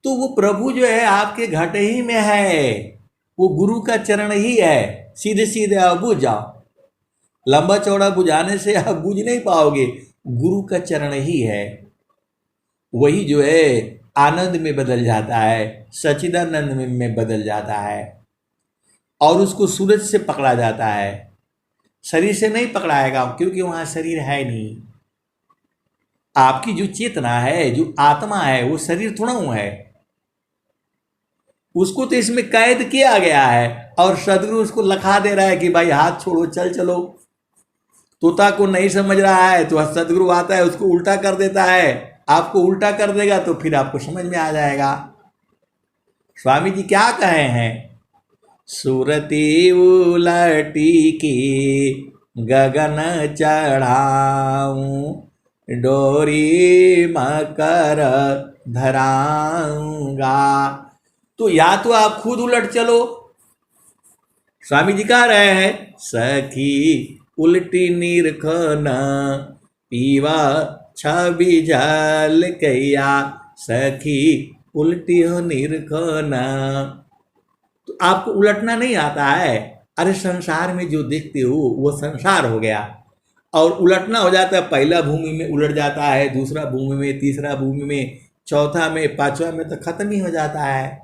तो वो प्रभु जो है आपके घट ही में है, वो गुरु का चरण ही है। सीधे सीधे आप बुझ जाओ, लंबा चौड़ा बुझाने से आप बुझ नहीं पाओगे। गुरु का चरण ही है, वही जो है आनंद में बदल जाता है, सच्चिदानंद में बदल जाता है, और उसको सूरज से पकड़ा जाता है, शरीर से नहीं पकड़ाएगा, क्योंकि वहां शरीर है नहीं। आपकी जो चेतना है, जो आत्मा है, वो शरीर थोड़ा हुआ है, उसको तो इसमें कैद किया गया है। और सदगुरु उसको लखा दे रहा है कि भाई हाथ छोड़ो, चल चलो। तोता को नहीं समझ रहा है तो सदगुरु आता है, उसको उल्टा कर देता है। आपको उल्टा कर देगा तो फिर आपको समझ में आ जाएगा। स्वामी जी क्या कहे हैं, सुरती उलटी की गगन चढ़ाऊं, डोरी मकर धराऊंगा। तो या तो आप खुद उलट चलो, स्वामी जी कह रहे हैं, सखी उल्टी निरखन पीवा छवि जल कैया, सखी उल्टी हो निरखन। तो आपको उलटना नहीं आता है? अरे संसार में जो देखते हो वो संसार हो गया, और उलटना हो जाता है, पहला भूमि में उलट जाता है, दूसरा भूमि में, तीसरा भूमि में, चौथा में, पांचवा में, तो खत्म ही हो जाता है।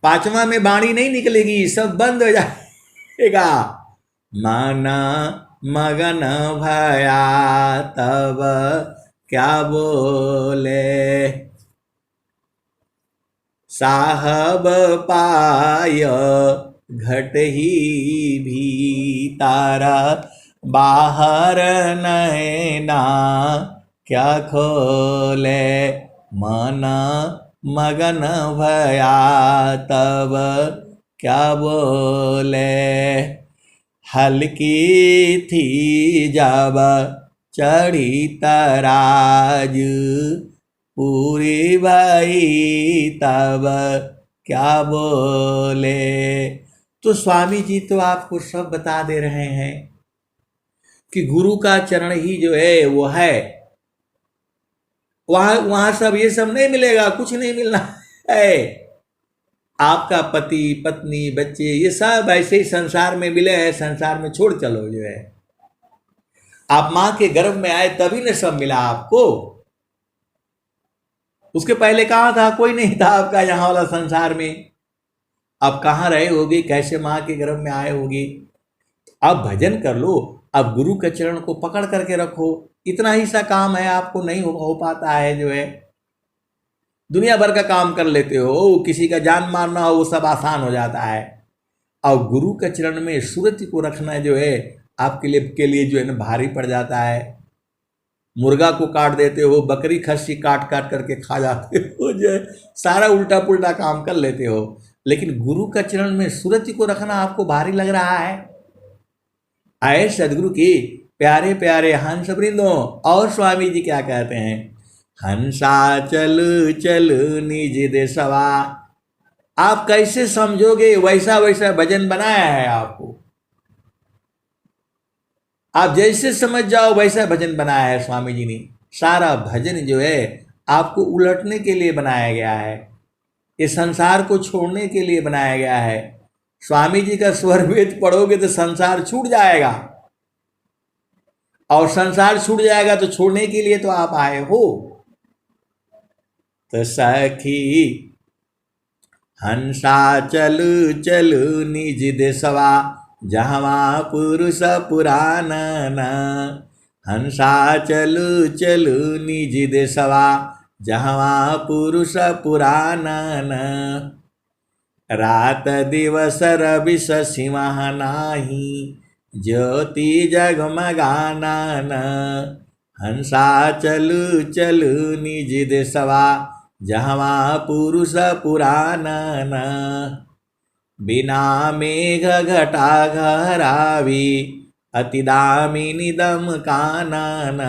पांचवा में वाणी नहीं निकलेगी, सब बंद हो जाएगा। माना मगन भया तब क्या बोले, साहब पाय घट ही भीतारा, बाहर नैना क्या खोले। मना मगन भया तब क्या बोले, हल्की थी जब चढ़ी तराज, पूरी भाई तब क्या बोले। तो स्वामी जी तो आपको सब बता दे रहे हैं कि गुरु का चरण ही जो है वो है, वहां सब ये सब नहीं मिलेगा, कुछ नहीं मिलना है। आपका पति पत्नी बच्चे ये सब ऐसे ही संसार में मिले हैं, संसार में छोड़ चलो जो है। आप मां के गर्भ में आए तभी ने सब मिला आपको, उसके पहले कहां था? कोई नहीं था आपका यहां वाला संसार में। अब कहां रहे होगे, कैसे मां के गर्भ में आए होगे? अब भजन कर लो, अब गुरु के चरण को पकड़ करके रखो, इतना ही सा काम है, आपको नहीं हो पाता है जो है। दुनिया भर का काम कर लेते हो, किसी का जान मारना हो वो सब आसान हो जाता है, और गुरु के चरण में सूरत को रखना जो है आपके लिए जो है ना भारी पड़ जाता है। मुर्गा को काट देते हो, बकरी खस्सी काट काट करके खा जाते हो, जो है सारा उल्टा पुल्टा काम कर लेते हो, लेकिन गुरु का चरण में सूरत को रखना आपको भारी लग रहा है। आए सदगुरु की प्यारे प्यारे हंस वृंदों। और स्वामी जी क्या कहते हैं, हंसा चल चल निज देशवा। आप कैसे समझोगे, वैसा वैसा भजन बनाया है आपको, आप जैसे समझ जाओ वैसा भजन बनाया है स्वामी जी ने। सारा भजन जो है आपको उलटने के लिए बनाया गया है, इस संसार को छोड़ने के लिए बनाया गया है। स्वामी जी का स्वर वेद पढ़ोगे तो संसार छूट जाएगा, और संसार छूट जाएगा तो छोड़ने के लिए तो आप आए हो। तो सखी हंसा चल चल निज देशवा, जहाँ पुरुष पुराण। हंसा चल चल निज देशवा, जहाँ पुरुष पुराण। रात दिवस रवि सीमा नाही, ज्योति जगमगानन। हंसा चल चल निज देशवा, जहाँ पुरुष पुराणन। बिना मेघ घटा घरावी, अति दामिनी दम कानन।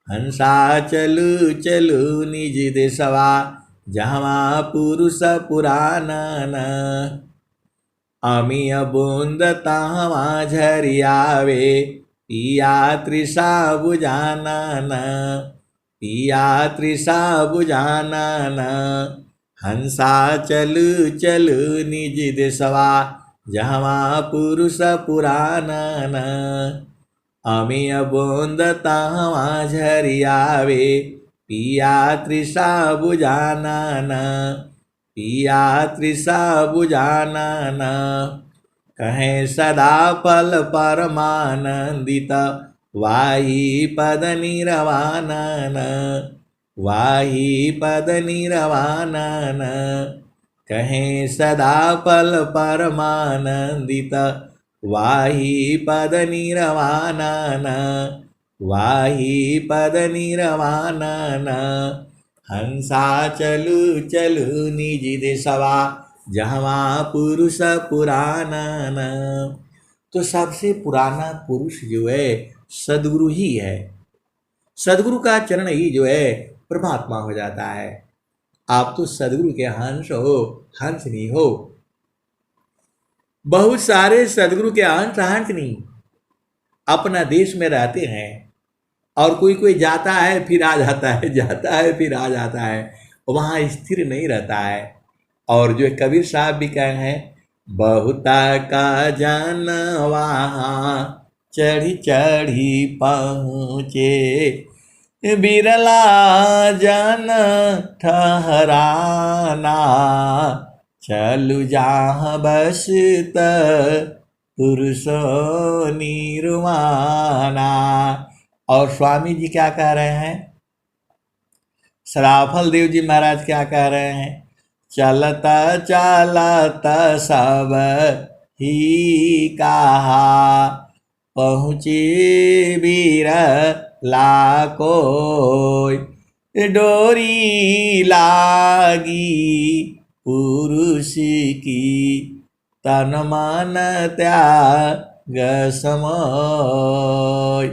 हंसा चल चल निज देशवा, जहाँ पुरुष पुराणन। अमीय बूंद तहवा झरियावे, पिया तृषा बुझानन। पिया तृषा बुझानन। हंसा चल चल निज देशवा, जहाँ पुरुष पुराणन। अमीय बूंद तहवा झरियावे, पिया तृषा बुझानन। पिया तृषा बुझानन। कहें सदा फल परमानंदित, वाही पद निरवानन। वाही पद निरवानन। कहें सदा फल परमानंदित, वाही पद निरवानन। वाही पद निरवानन। हंसा चलु चलु निज देशवा, जहाँ पुरुष पुराणन। तो सबसे पुराना पुरुष जो है सदगुरु ही है। सदगुरु का चरण ही जो है परमात्मा हो जाता है। आप तो सदगुरु के हंस हो, हंस नहीं हो। बहुत सारे सदगुरु के अंश हंस नहीं अपना देश में रहते हैं, और कोई कोई जाता है फिर आ जाता है, जाता है फिर आ जाता है, वहाँ स्थिर नहीं रहता है। और जो कबीर साहब भी कहे हैं, बहुता का जन वहाँ चढ़ी चढ़ी पहुँचे, बिरला जन ठहराना, चलु जहाँ बसत पुरुषो निर्वाणा। और स्वामी जी क्या कह रहे हैं, सराफल देव जी महाराज क्या कह रहे हैं, चलता चलता सब ही कहा, पहुँचे बिरला कोई, डोरी लागी पुरुष की, तन मन त्याग समोय।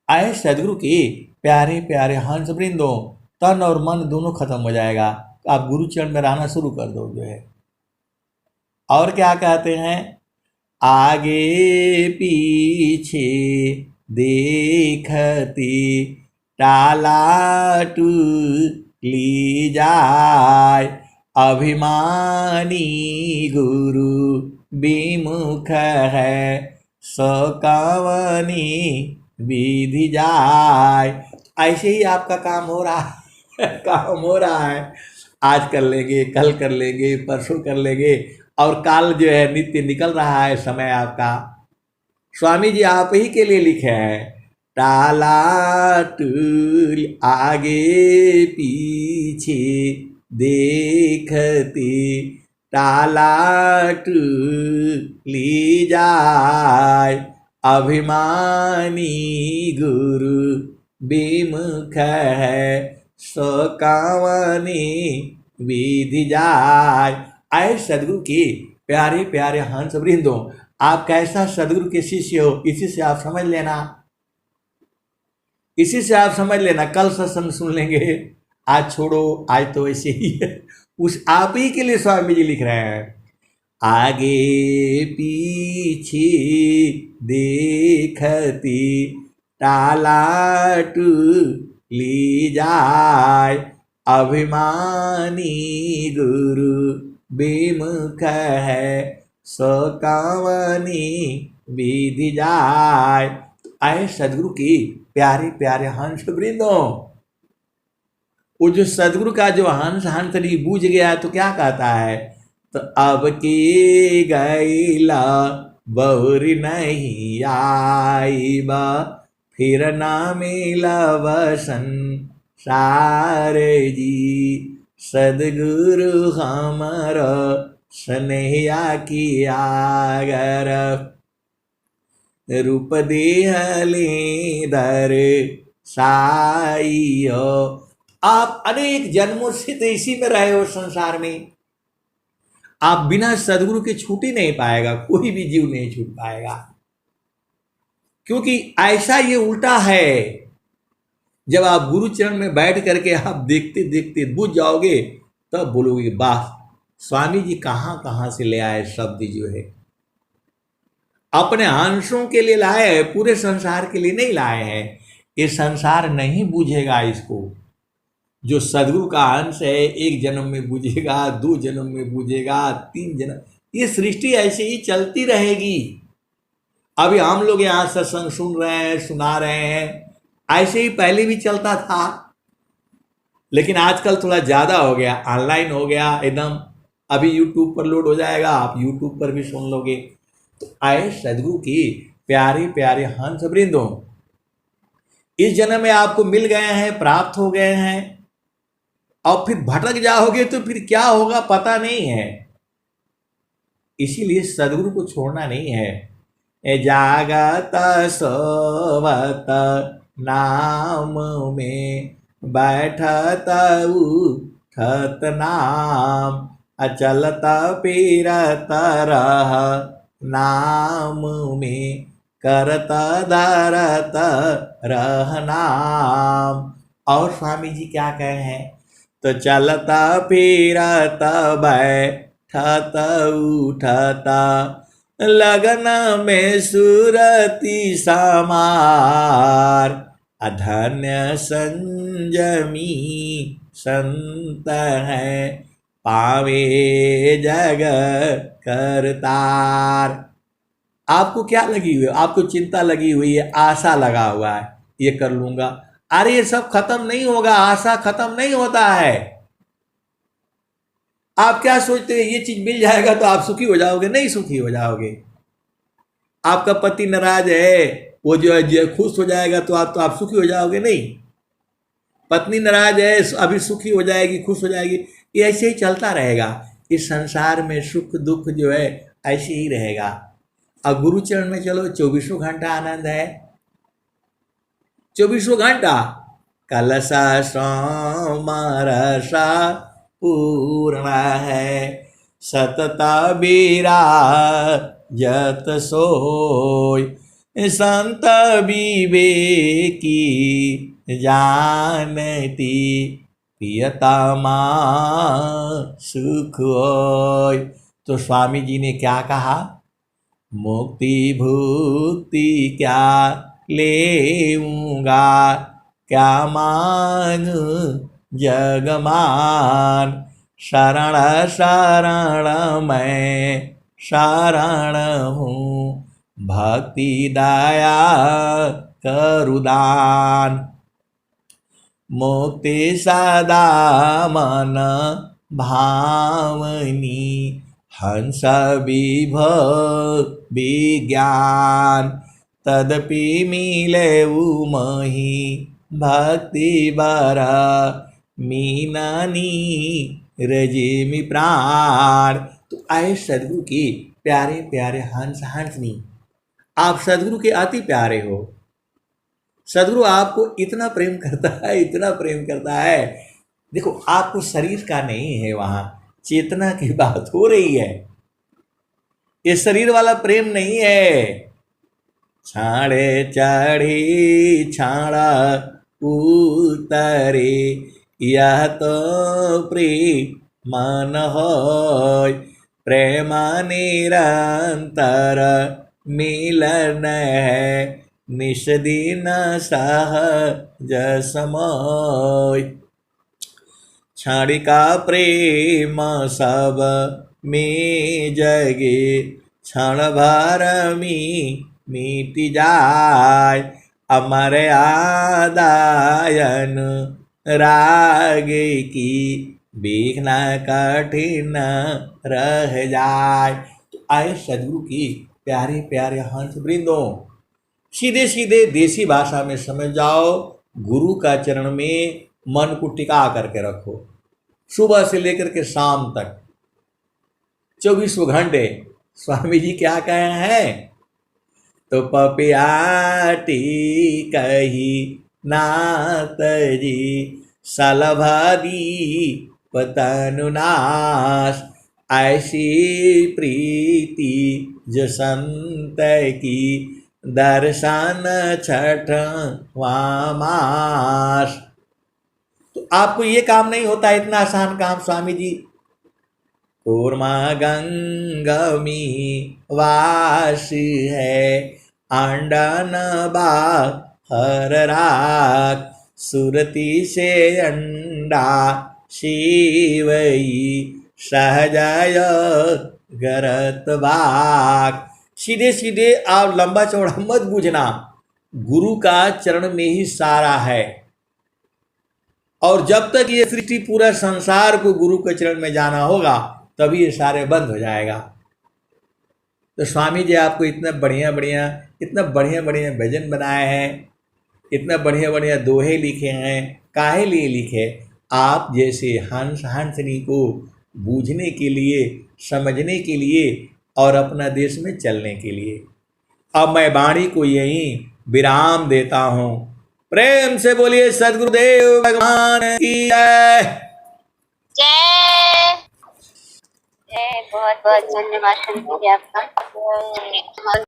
आए सदगुरु के प्यारे प्यारे हंस वृंदों, तन और मन दोनों खत्म हो जाएगा, आप गुरु चरण में रहना शुरू कर दो जो है। और क्या कहते हैं, आगे पीछे देखती टाला टूली जाय, अभिमानी गुरु विमुख है, सो कवनी विधि जाय। ऐसे ही आपका काम हो रहा है, काम हो रहा है, आज कर लेंगे, कल कर लेंगे, परसों कर लेंगे, और काल जो है नित्य निकल रहा है समय आपका। स्वामी जी आप ही के लिए लिखे हैं, टाला टूल आगे पीछे देखती, टाला टूली जाय, अभिमानी गुरु विमुख है, सो कवनी विधि जाय। आए सदगुरु के प्यारे प्यारे हंस वृंदों, आप कैसा सदगुरु के शिष्य हो, इसी से आप समझ लेना, इसी से आप समझ लेना। कल सत्संग सुन लेंगे, आज छोड़ो, आज तो ऐसे ही है। उस आप ही के लिए स्वामी जी लिख रहे हैं, आगे पीछे देखती टाला टूली जाय, अभिमानी गुरु विमुख है, सो कवनी विधि जाय। आए सदगुरु की प्यारे प्यारे हंस वृंदों, वो जो सदगुरु का जो हंस हंसनी बूझ गया तो क्या कहता है, तो अब की गैला बहुरी नहीं आईबा, फिर ना मिलवसन सारे जी, सदगुरु हमारा स्नेहा की आगर, रूप देहले दर साइयो। आप अनेक जन्मों से तो इसी में रहे हो संसार में, आप बिना सदगुरु के छूट ही नहीं पाएगा, कोई भी जीव नहीं छूट पाएगा। क्योंकि ऐसा ये उल्टा है, जब आप गुरु चरण में बैठ करके आप देखते देखते बुझ जाओगे, तब बोलोगे वाह, स्वामी जी कहां कहां से ले आए शब्द जो है, अपने अंशों के लिए लाए हैं, पूरे संसार के लिए नहीं लाए हैं। ये संसार नहीं बूझेगा इसको। जो सदगुरु का अंश है, एक जन्म में बूझेगा, 2 जन्म में बूझेगा, 3 जन्म, ये सृष्टि ऐसे ही चलती रहेगी। अभी हम लोग यहाँ सत्संग सुन रहे हैं, सुना रहे हैं, ऐसे ही पहले भी चलता था, लेकिन आजकल थोड़ा ज़्यादा हो गया, ऑनलाइन हो गया एकदम। अभी यूट्यूब पर लोड हो जाएगा, आप यूट्यूब पर भी सुन लोगे। तो आए सदगुरु की प्यारे प्यारे हंस वृंदों, इस जन्म में आपको मिल गए हैं, प्राप्त हो गए हैं, और फिर भटक जाओगे तो फिर क्या होगा पता नहीं है। इसीलिए सदगुरु को छोड़ना नहीं है। जागत सोवत नाम में बैठत उठत नाम, अचलत पीरत रह नाम में करत धरत रहनाम। और स्वामी जी क्या कहे हैं, तो चलता फिरत बैठत उठता लगन में सुरति समार। अधन्य संजमी संत है पावे जग करतार। आपको क्या लगी हुई है, आपको चिंता लगी हुई है, आशा लगा हुआ है, ये कर लूंगा। अरे ये सब खत्म नहीं होगा, आशा खत्म नहीं होता है। आप क्या सोचते हैं, ये चीज मिल जाएगा तो आप सुखी हो जाओगे? नहीं सुखी हो जाओगे। आपका पति नाराज है, वो जो है खुश हो जाएगा तो आप सुखी हो जाओगे? नहीं। पत्नी नाराज है, अभी सुखी हो जाएगी, खुश हो जाएगी, ये ऐसे ही चलता रहेगा। इस संसार में सुख दुख जो है ऐसे ही रहेगा। अब गुरु चरण में चलो, 24 घंटा आनंद है, 24 घंटा। कलसा सोमरसा पूर्ण है, सतता बीरा जत सोय। संत विवेकी जानती प्रियतमा सुख होय। तो स्वामी जी ने क्या कहा, मुक्ति भुक्ति क्या लेऊंगा, क्या मांगू जगमान। शरण शरण मैं शरण हूँ, भक्ति दया करुदान। मुक्ति सदा मन भावनी, हंस विभव विज्ञान। तदपि मिले मही भक्ति बरा, मीनानी रजिमि प्राण। तो आए सदगुरु की प्यारे प्यारे हंस हंसनी, आप सदगुरु के अति प्यारे हो। सदगुरु आपको इतना प्रेम करता है, इतना प्रेम करता है। देखो, आपको शरीर का नहीं है, वहां चेतना की बात हो रही है, ये शरीर वाला प्रेम नहीं है। छाड़े चढ़ी छाड़ा उतरे, यह तो प्रेम मन होय। प्रेम निरंतर मिलन है, निश दिन सहज समोय। क्षणिका प्रेम सब में जगे, क्षण भर में मिट जाय। अमर आदायन राग की, बिघ्न कठिन रह जाय। तो आए सदगुरु की प्यारे प्यारे हंस वृंदों, सीधे सीधे देसी भाषा में समझ जाओ, गुरु का चरण में मन को टिका करके रखो। सुबह से लेकर के शाम तक 24 घंटे स्वामी जी क्या कहे हैं, तो पपियाटी कही नाथ जी, सलभादी पतनुनाश। ऐसी प्रीति जो संत की, दर्शन छठ मास। तो आपको ये काम नहीं होता, इतना आसान काम स्वामी जी। कूर्मा गंगमी वास है, अंडन बाहर राख। सुरति से अंडा शिवई, सहजय गरत बाक। सीधे सीधे आप लंबा चौड़ा मत बूझना, गुरु का चरण में ही सारा है। और जब तक ये सृष्टि पूरा संसार को गुरु के चरण में जाना होगा, तभी ये सारे बंद हो जाएगा। तो स्वामी जी आपको इतना बढ़िया बढ़िया भजन बनाए हैं, इतना बढ़िया बढ़िया दोहे लिखे हैं। काहे लिए लिखे? आप जैसे हंस हंसनी को बूझने के लिए, समझने के लिए और अपना देश में चलने के लिए। अब मैं वाणी को यहीं विराम देता हूँ। प्रेम से बोलिए सद्गुरुदेव भगवान की जय। जय जय। बहुत बहुत धन्यवाद संजय जी आपका।